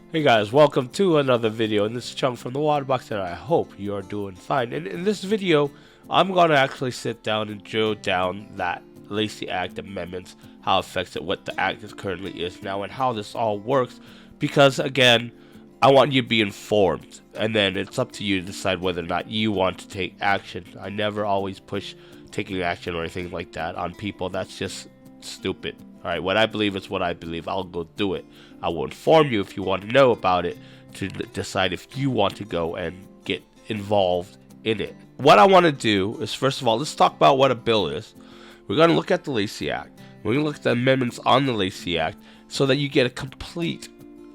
Hey guys, welcome to another video, and this is Chung from the Waterbox, and I hope you are doing fine. And in this video, I'm going to actually sit down and drill down that Lacey Act Amendments, how it affects it, what the act is currently is now, and how this all works, because again, I want you to be informed, and then it's up to you to decide whether or not you want to take action. I never always push taking action or anything like that on people. That's just stupid. Alright, what I believe is what I believe. I'll go do it. I will inform you if you want to know about it to decide if you want to go and get involved in it. What I want to do is, first of all, let's talk about what a bill is. We're going to look at the Lacey Act. We're going to look at the amendments on the Lacey Act so that you get a complete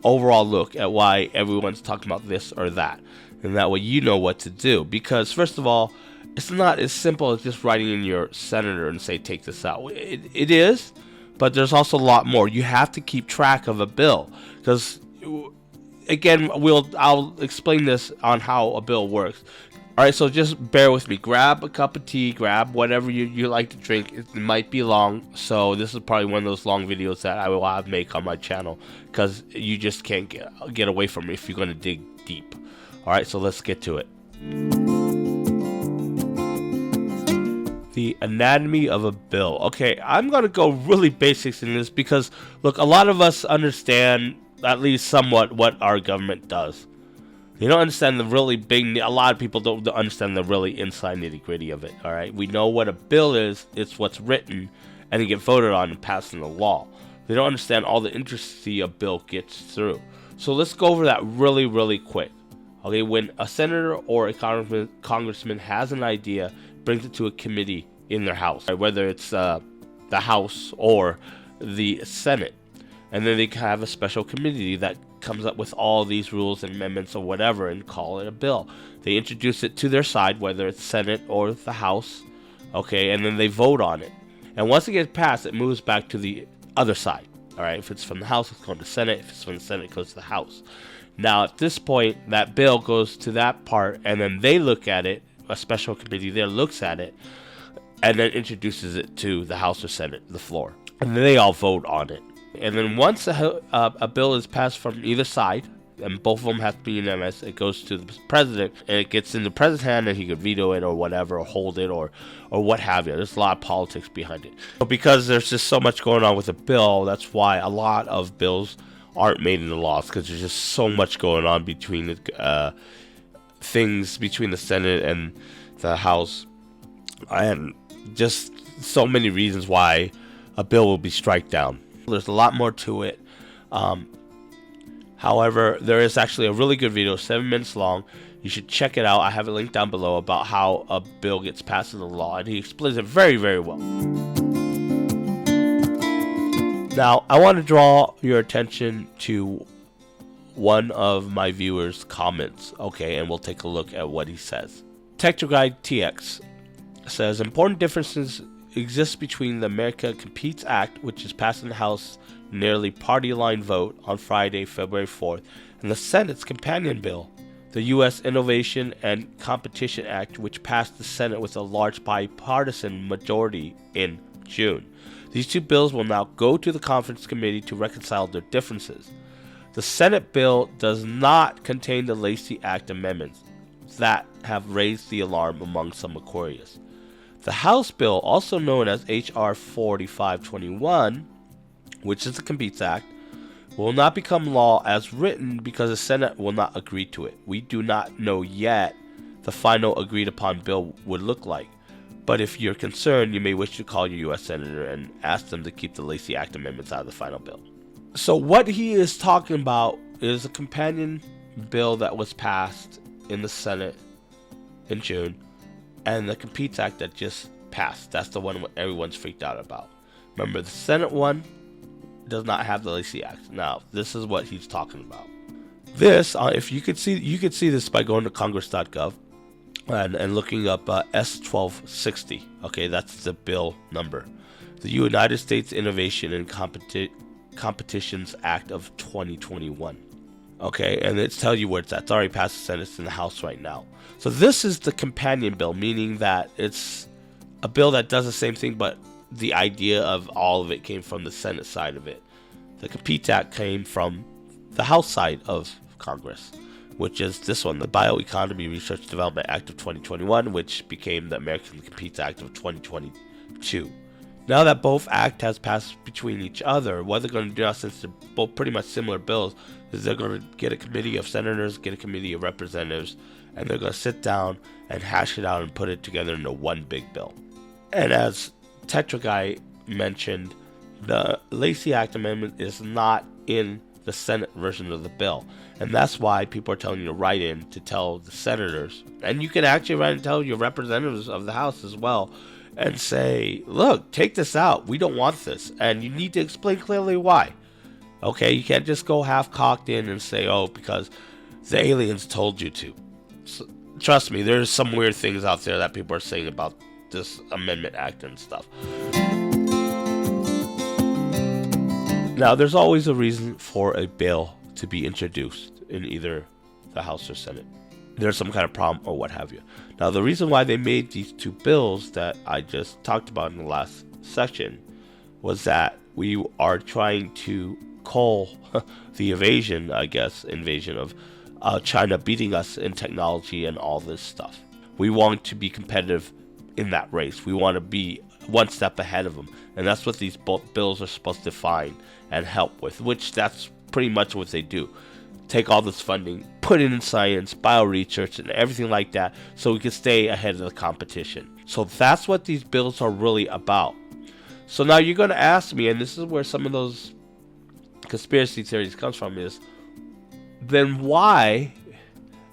overall look at why everyone's talking about this or that. And that way you know what to do. Because, first of all, it's not as simple as just writing in your senator and say, take this out. It is. But there's also a lot more. You have to keep track of a bill, because again, I'll explain this on how a bill works. All right, so just bear with me. Grab a cup of tea, grab whatever you like to drink. It might be long, so this is probably one of those long videos that I will have make on my channel, because you just can't get away from it if you're going to dig deep. All right, so let's get to it. The anatomy of a bill. Okay, I'm going to go really basics in this because, look, a lot of us understand, at least somewhat, what our government does. They don't understand the really big, a lot of people don't understand the really inside nitty gritty of it, alright? We know what a bill is, it's what's written, and it gets voted on and passed into law. They don't understand all the intricacy a bill gets through. So let's go over that really quick. Okay, when a senator or a congressman has an idea, brings it to a committee in their house, right? Whether it's the House or the Senate, and then they have a special committee that comes up with all these rules and amendments or whatever and call it a bill. They introduce it to their side, whether it's Senate or the House, okay, and then they vote on it. And once it gets passed, it moves back to the other side. All right, if it's from the House, it's going to the Senate. If it's from the Senate, it goes to the House. Now, at this point, that bill goes to that part, and then they look at it. A special committee there looks at it, and then introduces it to the House or Senate, the floor, and then they all vote on it. And then once a bill is passed from either side, and both of them have to be unanimous, it goes to the president, and it gets in the president's hand, and he could veto it or whatever, or hold it, or what have you. There's a lot of politics behind it. But because there's just so much going on with a bill, that's why a lot of bills aren't made into laws, because there's just so much going on between the things between the Senate and the House, and just so many reasons why a bill will be struck down. There's a lot more to it. However, there is actually a really good video, 7 minutes long. You should check it out. I have it linked down below about how a bill gets passed into law, and he explains it very well. Now, I want to draw your attention to one of my viewers' comments, okay, and we'll take a look at what he says. TechnoGuide TX says, important differences exist between the America Competes Act, which is passed in the House nearly party line vote on Friday, February 4th, and the Senate's companion bill, the U.S. Innovation and Competition Act, which passed the Senate with a large bipartisan majority in June. These two bills will now go to the Conference Committee to reconcile their differences. The Senate bill does not contain the Lacey Act Amendments that have raised the alarm among some Aquarius. The House bill, also known as H.R. 4521, which is the Competes Act, will not become law as written because the Senate will not agree to it. We do not know yet the final agreed upon bill would look like. But if you're concerned, you may wish to call your U.S. Senator and ask them to keep the Lacey Act Amendments out of the final bill. So what he is talking about is a companion bill that was passed in the Senate in June, and the Competes Act that just passed. That's the one everyone's freaked out about. Remember, the Senate one does not have the Lacey Act. Now, this is what he's talking about. This, if you could see this by going to congress.gov and looking up S1260. Okay, that's the bill number. The United States Innovation and Competitions Act of 2021. Okay, and it's tell you where it's at. It's already passed the Senate, it's in the House right now. So this is the companion bill, meaning that it's a bill that does the same thing, but the idea of all of it came from the Senate side of it. The Competes Act came from the House side of Congress, which is this one, the Bioeconomy Research Development Act of 2021, which became the American Competes Act of 2022. Now that both acts has passed between each other, what they're going to do, since they're both pretty much similar bills, is they're going to get a committee of senators, get a committee of representatives, and they're going to sit down and hash it out and put it together into one big bill. And as Tetra Guy mentioned, the Lacey Act Amendment is not in the Senate version of the bill. And that's why people are telling you to write in to tell the senators. And you can actually write and tell your representatives of the House as well and say, look, take this out. We don't want this. And you need to explain clearly why. Okay, you can't just go half-cocked in and say, oh, because the aliens told you to. So, trust me, there's some weird things out there that people are saying about this Amendment Act and stuff. Now, there's always a reason for a bill to be introduced in either the House or Senate. There's some kind of problem or what have you. Now, the reason why they made these two bills that I just talked about in the last section was that we are trying to call the invasion of China beating us in technology and all this stuff. We want to be competitive in that race. We want to be one step ahead of them. And that's what these bills are supposed to find and help with, which that's pretty much what they do. Take all this funding, put it in science, bio-research, and everything like that so we can stay ahead of the competition. So that's what these bills are really about. So now you're going to ask me, and this is where some of those conspiracy theories comes from, is then why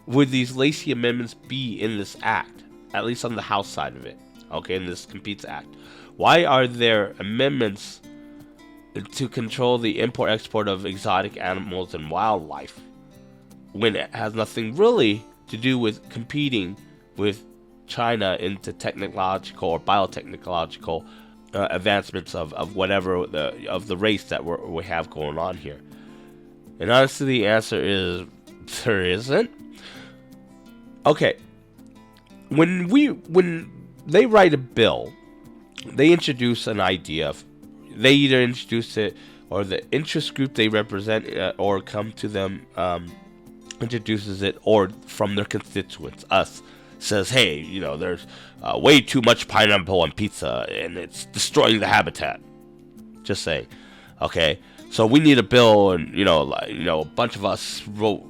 would these Lacey amendments be in this act, at least on the House side of it, okay, in this Competes Act? Why are there amendments to control the import-export of exotic animals and wildlife when it has nothing really to do with competing with China into technological or biotechnological advancements of whatever of the race that we have going on here? And honestly, the answer is there isn't. Okay, when they write a bill, they introduce an idea. They either introduce it, or the interest group they represent, or come to them, introduces it, or from their constituents, us, says, hey, there's way too much pineapple on pizza, and it's destroying the habitat. Just saying, okay. So we need a bill, and a bunch of us wrote,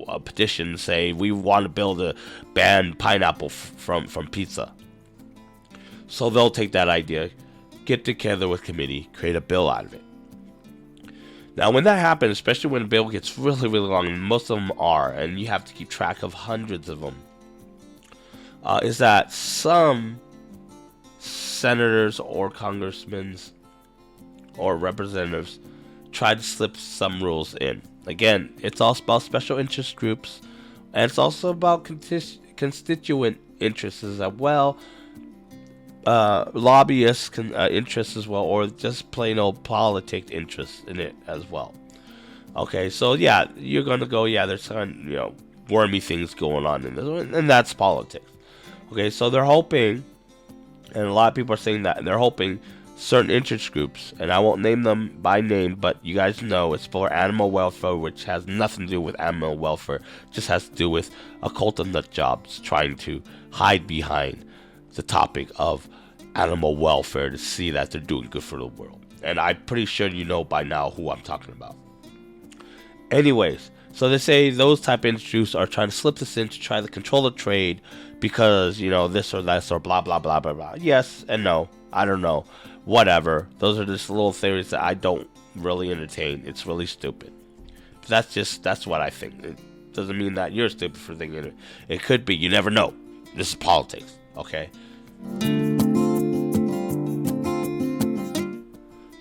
a petition say we want a bill to ban pineapple from pizza. So they'll take that idea, get together with committee, create a bill out of it. Now, when that happens, especially when a bill gets really, really long, and most of them are, and you have to keep track of hundreds of them, is that some senators or congressmen or representatives try to slip some rules in. Again, it's all about special interest groups, and it's also about constituent interests as well, lobbyist interests as well, or just plain old politic interests in it as well. Okay, so yeah, you're gonna go, yeah, there's some wormy things going on in this, and that's politics. Okay, so they're hoping, and a lot of people are saying that they're hoping certain interest groups, and I won't name them by name, but you guys know it's for animal welfare, which has nothing to do with animal welfare, just has to do with occult and nut jobs trying to hide behind the topic of animal welfare to see that they're doing good for the world. And I'm pretty sure you know by now who I'm talking about. Anyways, so they say those type of interest groups are trying to slip this in to try to control the trade because, this or that or blah, blah, blah, blah, blah. Yes and no. I don't know. Whatever. Those are just little theories that I don't really entertain. It's really stupid. But that's what I think. It doesn't mean that you're stupid for thinking it. It could be. You never know. This is politics. Okay?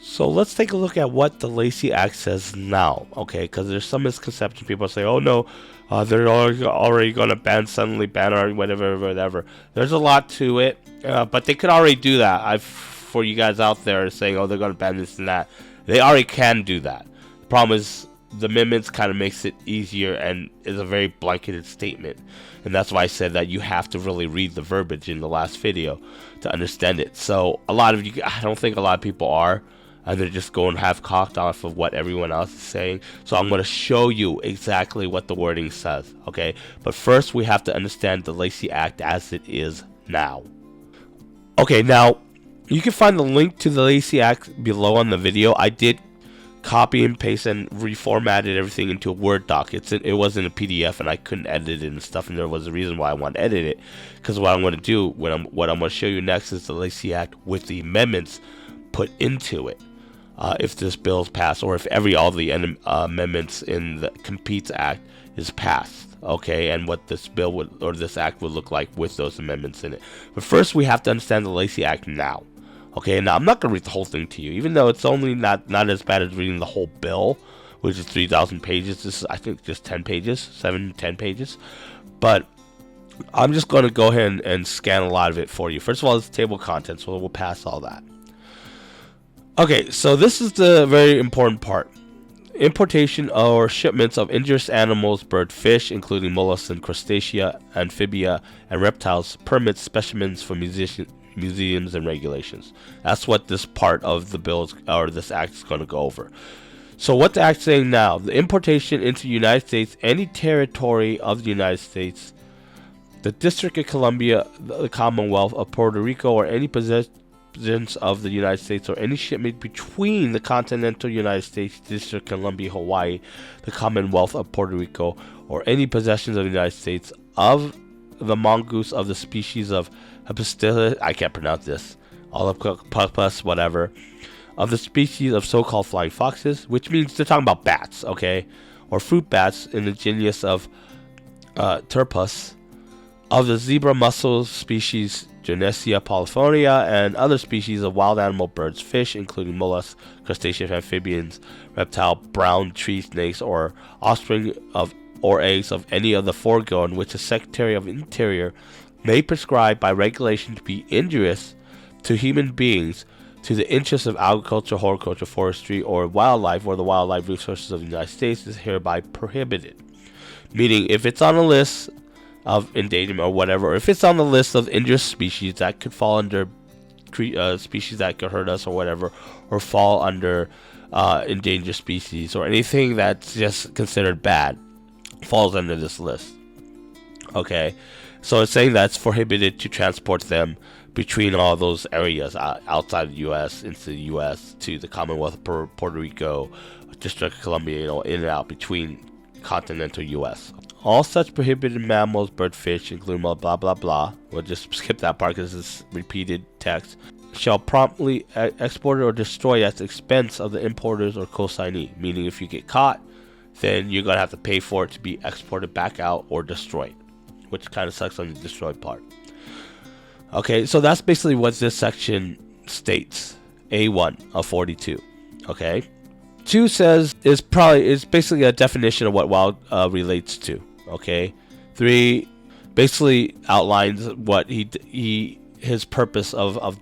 So let's take a look at what the Lacey Act says now, okay? Because there's some misconception. People say, oh no, they're already going to suddenly ban or whatever. There's a lot to it, but they could already do that. For you guys out there saying, oh, they're going to ban this and that, they already can do that. The problem is the amendments kind of makes it easier and is a very blanketed statement. And that's why I said that you have to really read the verbiage in the last video to understand it. So a lot of you, I don't think a lot of people are. and they're just going half-cocked off of what everyone else is saying. So I'm going to show you exactly what the wording says, okay? But first, we have to understand the Lacey Act as it is now. Okay, now, you can find the link to the Lacey Act below on the video. I did copy and paste and reformatted everything into a Word doc. It wasn't a PDF, and I couldn't edit it and stuff, and there was a reason why I want to edit it. Because what I'm going to do, what I'm going to show you next is the Lacey Act with the amendments put into it. If this bill is passed, or if all the amendments in the Competes Act is passed, okay, and what this bill would, or this act would look like with those amendments in it. But first, we have to understand the Lacey Act now. Okay, now I'm not going to read the whole thing to you, even though it's only not as bad as reading the whole bill, which is 3,000 pages. This is, I think, just 10 pages, 7 to 10 pages. But I'm just going to go ahead and scan a lot of it for you. First of all, it's table of contents, so we'll pass all that. Okay, so this is the very important part. Importation or shipments of injurious animals, bird, fish, including mollusks and crustacea, amphibia, and reptiles, permits, specimens for museums and regulations. That's what this part of the bill or this act is going to go over. So what the act is saying now: the importation into the United States, any territory of the United States, the District of Columbia, the Commonwealth of Puerto Rico, or any possessions of the United States, or any shipment between the continental United States, District of Columbia, Hawaii, the Commonwealth of Puerto Rico, or any possessions of the United States of the mongoose of the species of Hepastilla, I can't pronounce this, Olopus, whatever, of the species of so-called flying foxes, which means they're talking about bats, okay, or fruit bats in the genus of Turpus, of the zebra mussel species Genesia polyphonia, and other species of wild animal, birds, fish, including mollusks, crustaceans, amphibians, reptile, brown tree snakes, or offspring of or eggs of any of the foregoing, which the Secretary of Interior may prescribe by regulation to be injurious to human beings, to the interests of agriculture, horticulture, forestry, or wildlife, or the wildlife resources of the United States, is hereby prohibited. Meaning, if it's on a list of endangerment or whatever, or if it's on the list of injurious species that could fall under species that could hurt us or whatever, or fall under endangered species, or anything that's just considered bad, falls under this list. Okay, so it's saying that it's prohibited to transport them between all those areas outside the U.S., into the U.S., to the Commonwealth of Puerto Rico, District of Columbia, in and out between continental U.S. All such prohibited mammals, bird, fish, including blah blah blah, we'll just skip that part because it's repeated text, shall promptly exported or destroyed at the expense of the importers or consignee. Meaning, if you get caught, then you're going to have to pay for it to be exported back out or destroyed, which kind of sucks on the destroyed part. Okay, so that's basically what this section states. A1 of 42. Okay, 2 says is basically a definition of what wild relates to. Okay, 3 basically outlines what his purpose of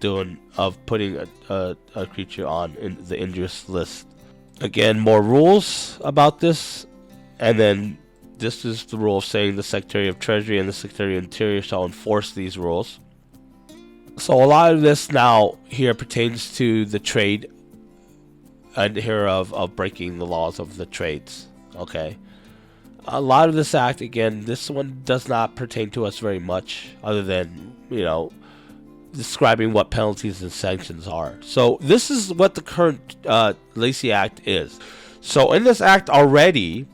putting a creature on in the injurious list. Again, more rules about this, and then this is the rule saying the Secretary of Treasury and the Secretary of Interior shall enforce these rules. So a lot of this now here pertains to the trade and here of breaking the laws of the trades. Okay, a lot of this act, again, this one does not pertain to us very much, other than, describing what penalties and sanctions are. So this is what the current Lacey Act is. So in this act already,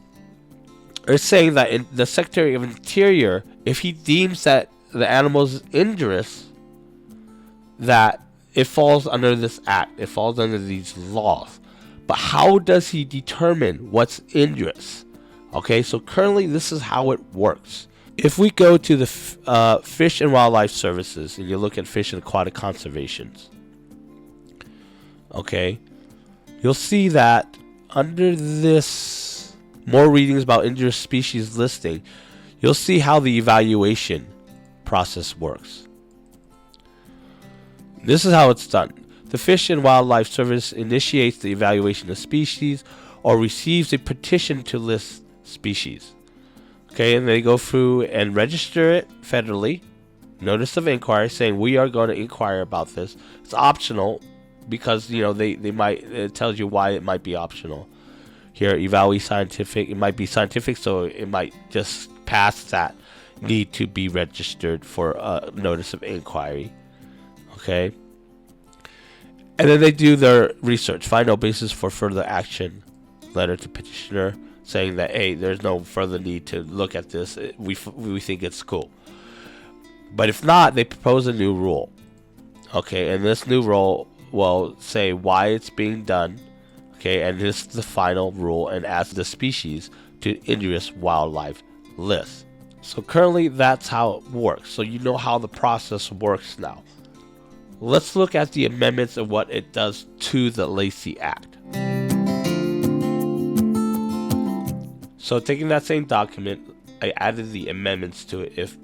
it's saying that in the Secretary of Interior, if he deems that the animal is injurious, that it falls under this act, it falls under these laws. But how does he determine what's injurious? Okay, so currently this is how it works. If we go to the Fish and Wildlife Services, and you look at Fish and Aquatic Conservations, okay, you'll see that under this more readings about injurious species listing, you'll see how the evaluation process works. This is how it's done. The Fish and Wildlife Service initiates the evaluation of species or receives a petition to list species. Okay, and they go through and register it federally. Notice of inquiry saying we are going to inquire about this. It's optional. because they might, it tells you why it might be optional. Here, evaluate scientific, it might be scientific, so it might just pass that need to be registered for a notice of inquiry. Okay, and then they do their research, find no basis for further action, letter to petitioner saying that, hey, there's no further need to look at this, we think it's cool. But if not, they propose a new rule. Okay, and this new rule will say why it's being done. Okay, and this is the final rule, and adds the species to injurious wildlife list. So currently that's how it works. So you know how the process works now. Let's look at the amendments and what it does to the Lacey Act. So taking that same document, I added the amendments to it if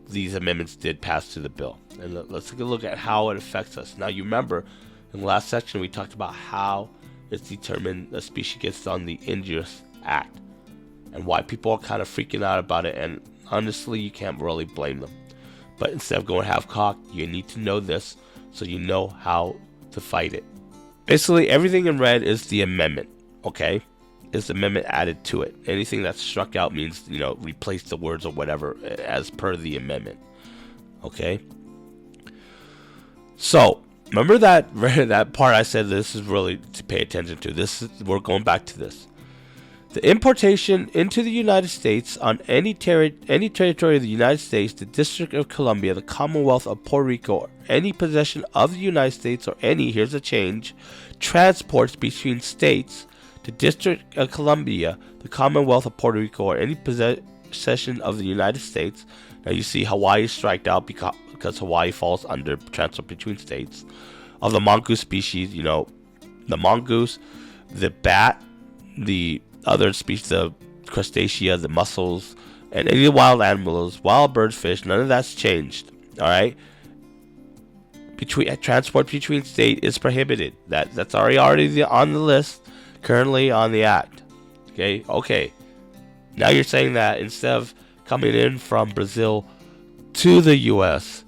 these amendments did pass to the bill. And let's take a look at how it affects us. Now you remember in the last section we talked about how it's determined a species gets on the Injurious Act and why people are kind of freaking out about it, and honestly you can't really blame them. But instead of going half-cocked, you need to know this so you know how to fight it. Basically everything in red is the amendment, okay? Is the amendment added to it. Anything that's struck out means, replace the words or whatever as per the amendment. Okay? So, remember that part I said this is really to pay attention to. We're going back to this. The importation into the United States on any territory of the United States, the District of Columbia, the Commonwealth of Puerto Rico, or any possession of the United States, or any, here's a change, transports between states, the District of Columbia, the Commonwealth of Puerto Rico, or any possession of the United States. Now you see Hawaii is striked out because Hawaii falls under transport between states. Of the mongoose species, the mongoose, the bat, the other species, the crustacea, the mussels, and any wild animals, wild birds, fish, none of that's changed. All right. Transport between state is prohibited. That's already on the list, currently on the act. Okay. Now you're saying that instead of coming in from Brazil to the U.S.,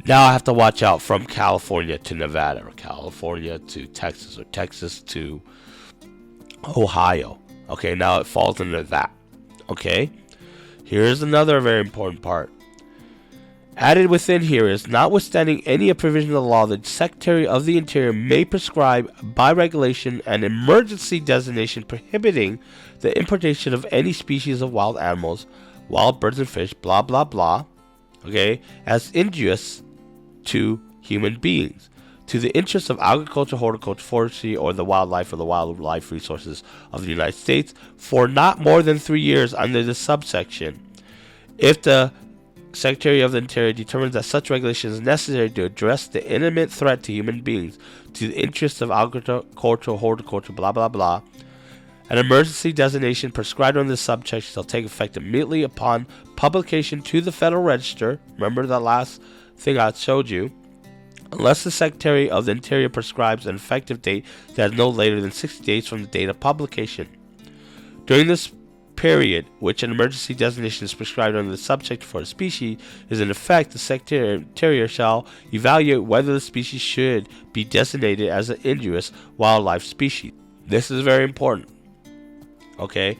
now I have to watch out from California to Nevada, or California to Texas, or Texas to Ohio. Okay, now it falls under that. Okay, here's another very important part. Added within here is, notwithstanding any provision of the law, the Secretary of the Interior may prescribe by regulation an emergency designation prohibiting the importation of any species of wild animals, wild birds and fish, blah blah blah, okay, as injurious to human beings, to the interests of agriculture, horticulture, forestry, or the wildlife resources of the United States for not more than 3 years under this subsection. If the Secretary of the Interior determines that such regulation is necessary to address the imminent threat to human beings, to the interests of agriculture, horticulture, blah blah blah, an emergency designation prescribed under this subsection shall take effect immediately upon publication to the Federal Register. Remember that last thing I showed you. Unless the Secretary of the Interior prescribes an effective date that is no later than 60 days from the date of publication. During this period, which an emergency designation is prescribed under the subsection for a species is in effect, the Secretary of the Interior shall evaluate whether the species should be designated as an injurious wildlife species. This is very important. Okay,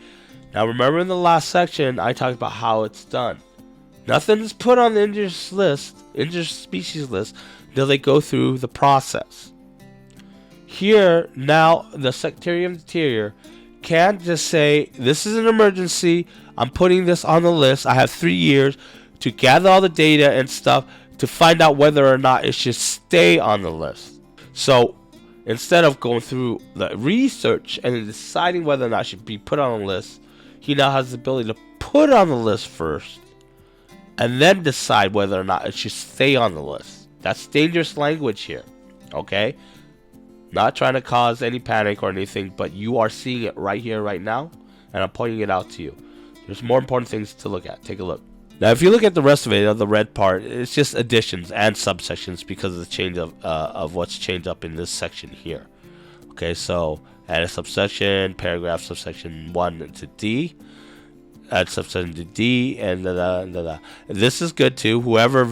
now remember in the last section I talked about how it's done. Nothing is put on the injurious species list until they go through the process. Here, now, the Secretary of the Interior can't just say, this is an emergency, I'm putting this on the list, I have 3 years to gather all the data and stuff to find out whether or not it should stay on the list. So, instead of going through the research and then deciding whether or not it should be put on the list, he now has the ability to put it on the list first and then decide whether or not it should stay on the list. That's dangerous language here, okay? Not trying to cause any panic or anything, but you are seeing it right here, right now, and I'm pointing it out to you. There's more important things to look at. Take a look. Now, if you look at the rest of it, the red part, it's just additions and subsections because of the change of what's changed up in this section here. Okay, so add a subsection, paragraph subsection 1 to D, add subsection to D, and This is good too. Whoever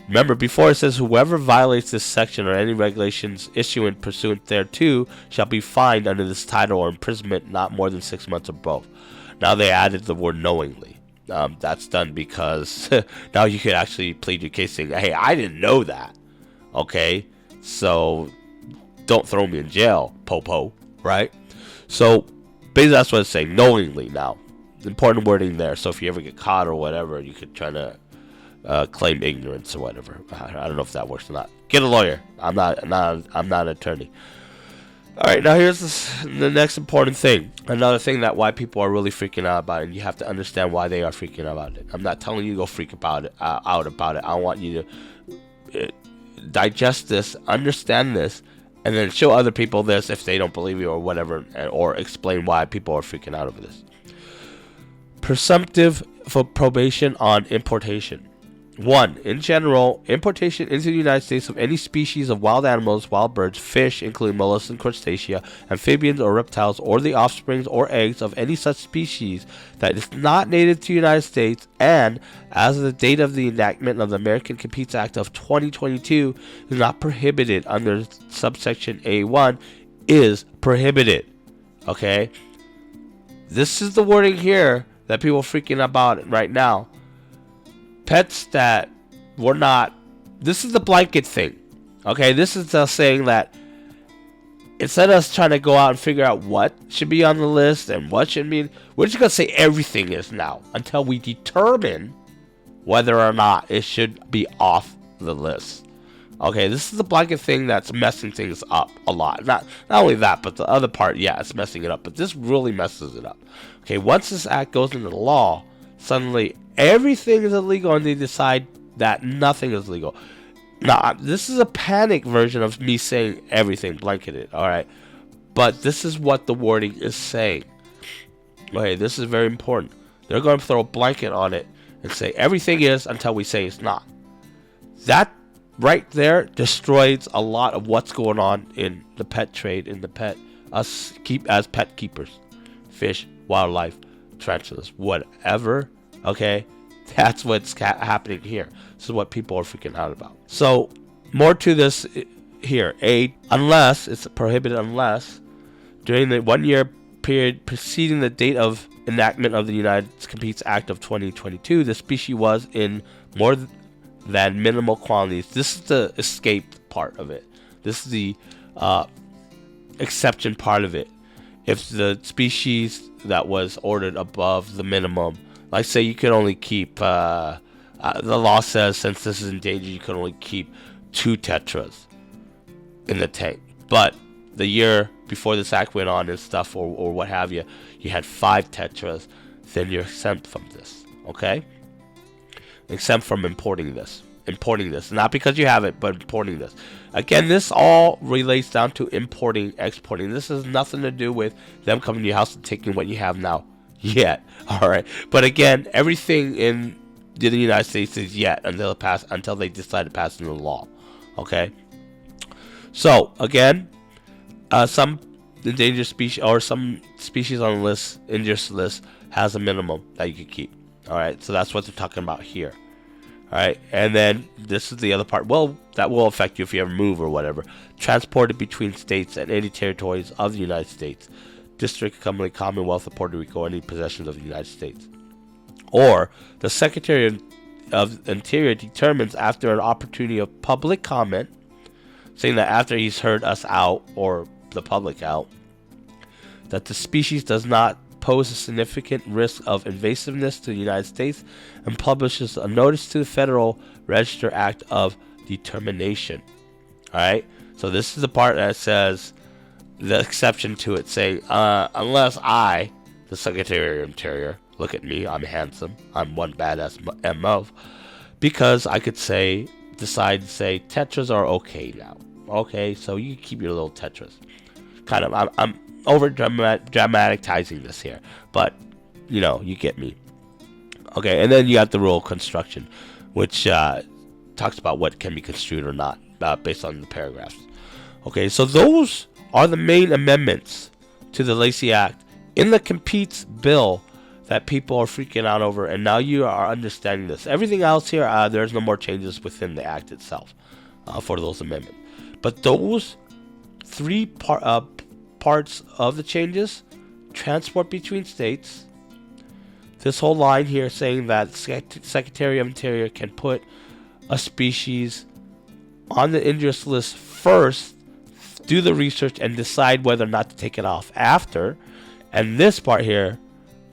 Remember, before it says whoever violates this section or any regulations issuant pursuant thereto shall be fined under this title or imprisonment not more than 6 months or both. Now they added the word knowingly. That's done because now you could actually plead your case saying, hey, I didn't know that. Okay, so don't throw me in jail, Popo, right? So basically that's what it's saying, knowingly now. Important wording there. So if you ever get caught or whatever, you could try to claim ignorance or whatever. I don't know if that works or not. Get a lawyer. I'm not an attorney. All right, now here's the next important thing. Another thing that why people are really freaking out about it, and you have to understand why they are freaking out about it. I'm not telling you to go freak out about it. I want you to digest this, understand this, and then show other people this if they don't believe you or whatever, or explain why people are freaking out over this. Presumptive for probation on importation. 1. In general, importation into the United States of any species of wild animals, wild birds, fish, including mollusks and crustacea, amphibians or reptiles, or the offsprings or eggs of any such species that is not native to the United States, and, as of the date of the enactment of the American Competes Act of 2022, is not prohibited under subsection A1, is prohibited. Okay? This is the wording here that people are freaking about right now. Pets that were not, this is the blanket thing. Okay, this is the saying that instead of us trying to go out and figure out what should be on the list and what shouldn't be, we're just going to say everything is now until we determine whether or not it should be off the list. Okay, this is the blanket thing that's messing things up a lot. Not only that, but the other part, yeah, it's messing it up. But this really messes it up. Okay, once this act goes into law, suddenly everything is illegal and they decide that nothing is legal. Now, this is a panic version of me saying everything blanketed, alright? But this is what the wording is saying. Okay, this is very important. They're going to throw a blanket on it and say everything is until we say it's not. That right there destroys a lot of what's going on in the pet trade, in the pet, us keep as pet keepers. Fish, wildlife, tarantulas, whatever. Okay, that's what's happening here. This is what people are freaking out about. So, more to this here. Unless, it's prohibited unless, during the 1 year period preceding the date of enactment of the United Competes Act of 2022, the species was in more than minimal quantities. This is the escape part of it. This is the exception part of it. If the species that was ordered above the minimum, like say you could only keep, the law says since this is endangered, you could only keep 2 tetras in the tank. But the year before this act went on and stuff, or what have you, you had 5 tetras, then you're exempt from this, okay? Exempt from importing this. Not because you have it, but importing this. Again, this all relates down to importing, exporting. This has nothing to do with them coming to your house and taking what you have now. Yet, alright. But again, everything in the United States is yet until they decide to pass into law. Okay? So, again, some endangered species or some species on the list, injured list, has a minimum that you can keep. Alright, so that's what they're talking about here. Alright, and then this is the other part. Well, that will affect you if you ever move or whatever. Transported between states and any territories of the United States. District, Commonwealth of Puerto Rico, any possessions of the United States. Or, the Secretary of Interior determines after an opportunity of public comment, saying that after he's heard us out, or the public out, that the species does not pose a significant risk of invasiveness to the United States, and publishes a notice to the Federal Register Act of Determination. Alright? So this is the part that says the exception to it, saying, unless I, the Secretary of Interior, look at me, I'm handsome, I'm one badass MO, because I could decide to say, tetras are okay now. Okay, so you keep your little tetras. Kind of, I'm over dramatizing this here, but, you know, you get me. Okay, and then you got the rule of construction, which talks about what can be construed or not, based on the paragraphs. Okay, so those are the main amendments to the Lacey Act. In the Competes bill, that people are freaking out over, and now you are understanding this. Everything else here, there's no more changes within the act itself for those amendments. But those three parts of the changes, transport between states, this whole line here saying that Secretary of Interior can put a species on the interest list first, do the research, and decide whether or not to take it off after. And this part here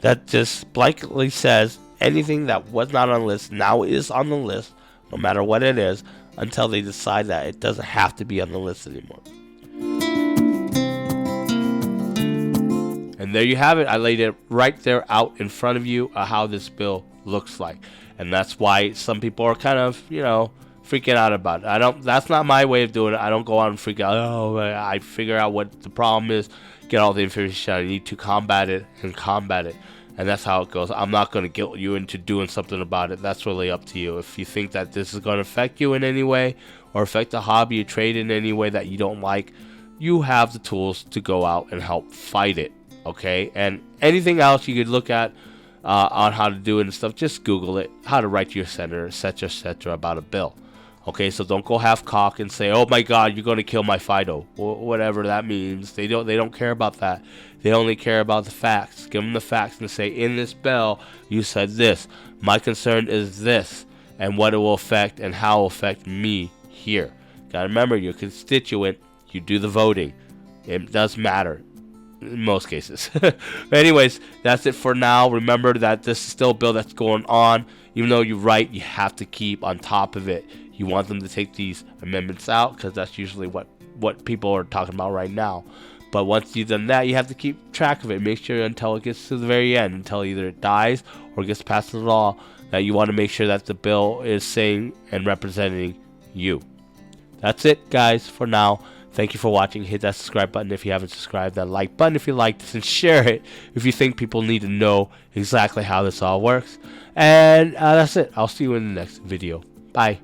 that just blankly says anything that was not on the list now is on the list, no matter what it is, until they decide that it doesn't have to be on the list anymore. And there you have it. I laid it right there out in front of you how this bill looks like. And that's why some people are kind of, freaking out about it. That's not my way of doing it. I don't go out and freak out. Oh, I figure out what the problem is, get all the information I need to combat it. And that's how it goes. I'm not going to guilt you into doing something about it. That's really up to you. If you think that this is going to affect you in any way or affect the hobby or trade in any way that you don't like, you have the tools to go out and help fight it. Okay? And anything else you could look at on how to do it and stuff, just Google it. How to write to your senator, etc., about a bill. Okay, so don't go half cock and say, "Oh my God, you're going to kill my Fido," or whatever that means. They don't care about that. They only care about the facts. Give them the facts and say, "In this bill, you said this. My concern is this, and what it will affect and how it will affect me here." Gotta remember, your constituent. You do the voting. It does matter in most cases. But anyways, that's it for now. Remember that this is still a bill that's going on. Even though you're right, you have to keep on top of it. You want them to take these amendments out because that's usually what people are talking about right now. But once you've done that, you have to keep track of it. Make sure until it gets to the very end, until either it dies or gets passed into law, that you want to make sure that the bill is saying and representing you. That's it, guys, for now. Thank you for watching. Hit that subscribe button if you haven't subscribed, that like button if you like this, and share it if you think people need to know exactly how this all works. And that's it. I'll see you in the next video. Bye.